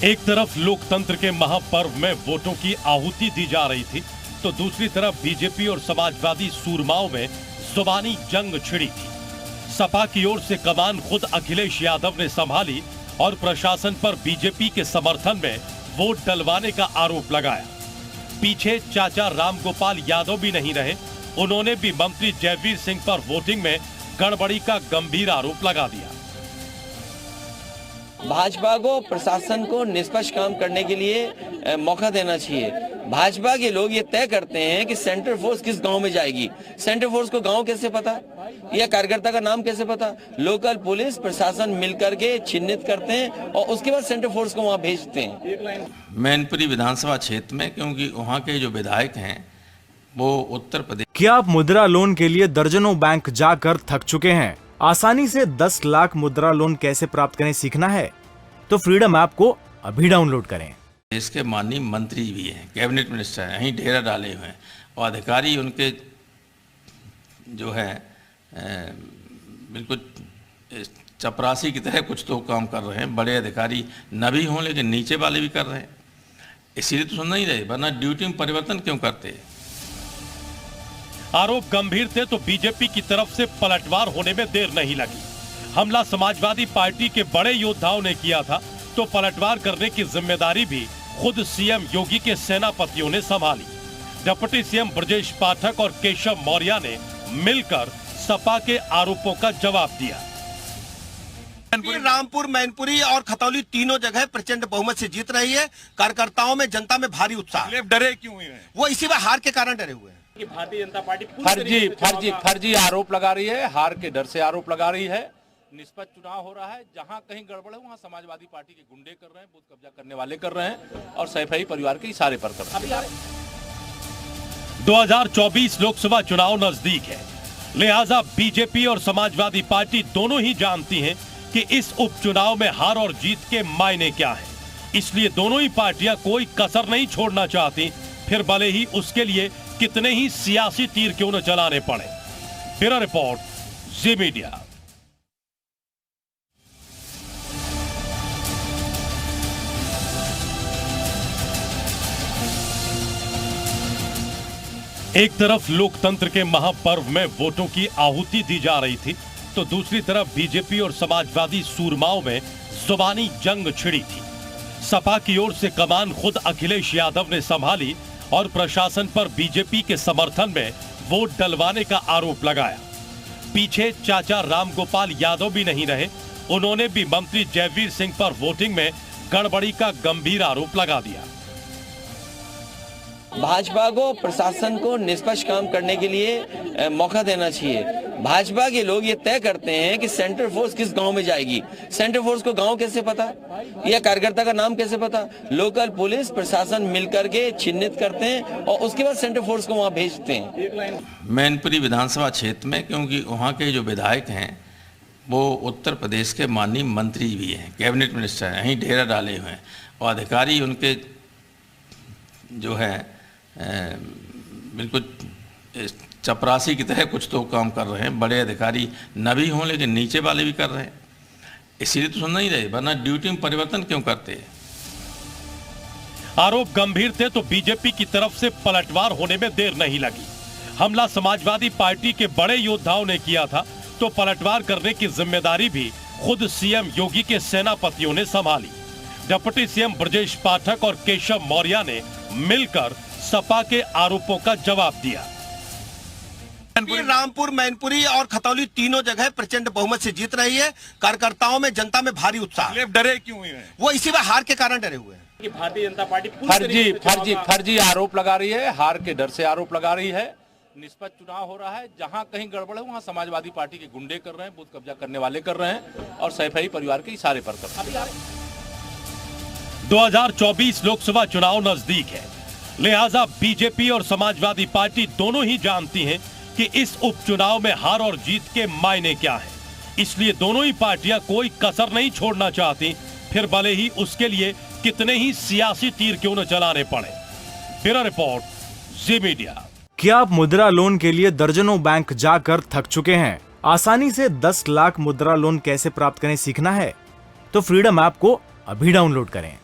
एक तरफ लोकतंत्र के महापर्व में वोटों की आहुति दी जा रही थी, तो दूसरी तरफ बीजेपी और समाजवादी सूरमाओं में जुबानी जंग छिड़ी थी। सपा की ओर से कमान खुद अखिलेश यादव ने संभाली और प्रशासन पर बीजेपी के समर्थन में वोट डलवाने का आरोप लगाया। पीछे चाचा रामगोपाल यादव भी नहीं रहे, उन्होंने भी मंत्री जयवीर सिंह पर वोटिंग में गड़बड़ी का गंभीर आरोप लगा दिया। भाजपा को प्रशासन को निष्पक्ष काम करने के लिए मौका देना चाहिए। भाजपा के लोग ये तय करते हैं कि सेंट्रल फोर्स किस गांव में जाएगी। सेंट्रल फोर्स को गांव कैसे पता या कार्यकर्ता का नाम कैसे पता? लोकल पुलिस प्रशासन मिलकर के चिन्हित करते हैं और उसके बाद सेंट्रल फोर्स को वहां भेजते हैं। मैनपुरी विधानसभा क्षेत्र में, क्योंकि वहाँ के जो विधायक हैं वो उत्तर प्रदेश। क्या आप मुद्रा लोन के लिए दर्जनों बैंक जाकर थक चुके हैं? आसानी से 10 लाख मुद्रा लोन कैसे प्राप्त करें सीखना है तो फ्रीडम ऐप को अभी डाउनलोड करें। देश के माननीय मंत्री भी हैं, कैबिनेट मिनिस्टर हैं, यहीं डेरा डाले हुए हैं और अधिकारी उनके जो है बिल्कुल चपरासी की तरह कुछ तो काम कर रहे हैं। बड़े अधिकारी न भी हों लेकिन नीचे वाले भी कर रहे हैं, इसीलिए तो सुन नहीं रहे, वरना ड्यूटी में परिवर्तन क्यों करते? आरोप गंभीर थे तो बीजेपी की तरफ से पलटवार होने में देर नहीं लगी। हमला समाजवादी पार्टी के बड़े योद्धाओं ने किया था, तो पलटवार करने की जिम्मेदारी भी खुद सीएम योगी के सेनापतियों ने संभाली। डिप्टी सीएम ब्रजेश पाठक और केशव मौर्य ने मिलकर सपा के आरोपों का जवाब दिया। रामपुर, मैनपुरी और खतौली तीनों जगह प्रचंड बहुमत से जीत रही है। कार्यकर्ताओं में, जनता में भारी उत्साह। डरे क्यों हुए हैं? वो इसी बार हार के कारण डरे हुए हैं कि भारतीय जनता पार्टी फर्जी आरोप लगा रही है, हार के डर से आरोप लगा रही है। निष्पक्ष चुनाव हो रहा है, जहां कहीं गड़बड़ है वहां समाजवादी पार्टी के गुंडे कर रहे हैं, बूथ कब्जा करने वाले कर रहे हैं और सैफई परिवार के इशारे पर कर रहे हैं। 2024 लोकसभा चुनाव नजदीक है, लिहाजा बीजेपी और समाजवादी पार्टी दोनों ही जानती हैं कि इस उपचुनाव में हार और जीत के मायने क्या हैं। इसलिए दोनों ही पार्टियां कोई कसर नहीं छोड़ना चाहती, फिर भले ही उसके लिए कितने ही सियासी तीर क्यों न चलाने पड़े। ब्यूरो रिपोर्ट, जी मीडिया। एक तरफ लोकतंत्र के महापर्व में वोटों की आहुति दी जा रही थी, तो दूसरी तरफ बीजेपी और समाजवादी सूरमाओं में जुबानी जंग छिड़ी थी। सपा की ओर से कमान खुद अखिलेश यादव ने संभाली और प्रशासन पर बीजेपी के समर्थन में वोट डलवाने का आरोप लगाया। पीछे चाचा रामगोपाल यादव भी नहीं रहे, उन्होंने भी मंत्री जयवीर सिंह पर वोटिंग में गड़बड़ी का गंभीर आरोप लगा दिया। भाजपा को प्रशासन को निष्पक्ष काम करने के लिए मौका देना चाहिए। भाजपा के लोग ये तय करते हैं कि सेंट्रल फोर्स किस गांव में जाएगी। सेंट्रल फोर्स को गांव कैसे पता या कार्यकर्ता का नाम कैसे पता? लोकल पुलिस प्रशासन मिलकर के चिन्हित करते हैं और उसके बाद सेंट्रल फोर्स को वहां भेजते हैं। मैनपुरी विधानसभा क्षेत्र में, क्योंकि वहाँ के जो विधायक हैं वो उत्तर प्रदेश के माननीय मंत्री भी हैं, कैबिनेट मिनिस्टर हैं, यहीं डेरा डाले हुए हैं और अधिकारी उनके जो है बिल्कुल चपरासी की तरह कुछ तो काम कर रहे हैं। बड़े अधिकारी न भी हों लेकिन नीचे वाले भी कर रहे हैं, इसीलिए तो सुन नहीं रहे, वरना ड्यूटी में परिवर्तन क्यों करते? आरोप गंभीर थे तो बीजेपी की तरफ से पलटवार होने में देर नहीं लगी। हमला समाजवादी पार्टी के बड़े योद्धाओं ने किया था, तो पलटवार करने की जिम्मेदारी भी खुद सीएम योगी के सेनापतियों ने संभाली। डिप्टी सीएम ब्रजेश पाठक और केशव मौर्य ने मिलकर सपा के आरोपों का जवाब दिया। रामपुर, मैनपुरी और खतौली तीनों जगह प्रचंड बहुमत से जीत रही है। कार्यकर्ताओं में, जनता में भारी उत्साह। डरे क्यों हुए हैं? वो इसी बार हार के कारण डरे हुए हैं कि भारतीय जनता पार्टी फर्जी आरोप लगा रही है, हार के डर से आरोप लगा रही है। निष्पक्ष चुनाव हो रहा है, जहां कहीं गड़बड़ है वहां समाजवादी पार्टी के गुंडे कर रहे हैं, बूथ कब्जा करने वाले कर रहे हैं और सैफई परिवार के इशारे पर कर रहे हैं। 2024 लोकसभा चुनाव नजदीक है, लिहाजा बीजेपी और समाजवादी पार्टी दोनों ही जानती हैं कि इस उपचुनाव में हार और जीत के मायने क्या हैं। इसलिए दोनों ही पार्टियां कोई कसर नहीं छोड़ना चाहती, फिर भले ही उसके लिए कितने ही सियासी तीर क्यों न चलाने पड़े। ब्यूरो रिपोर्ट, जी मीडिया। क्या आप मुद्रा लोन के लिए दर्जनों बैंक जाकर थक चुके हैं? आसानी से 10 लाख मुद्रा लोन कैसे प्राप्त करें सीखना है तो फ्रीडम ऐप को अभी डाउनलोड करें।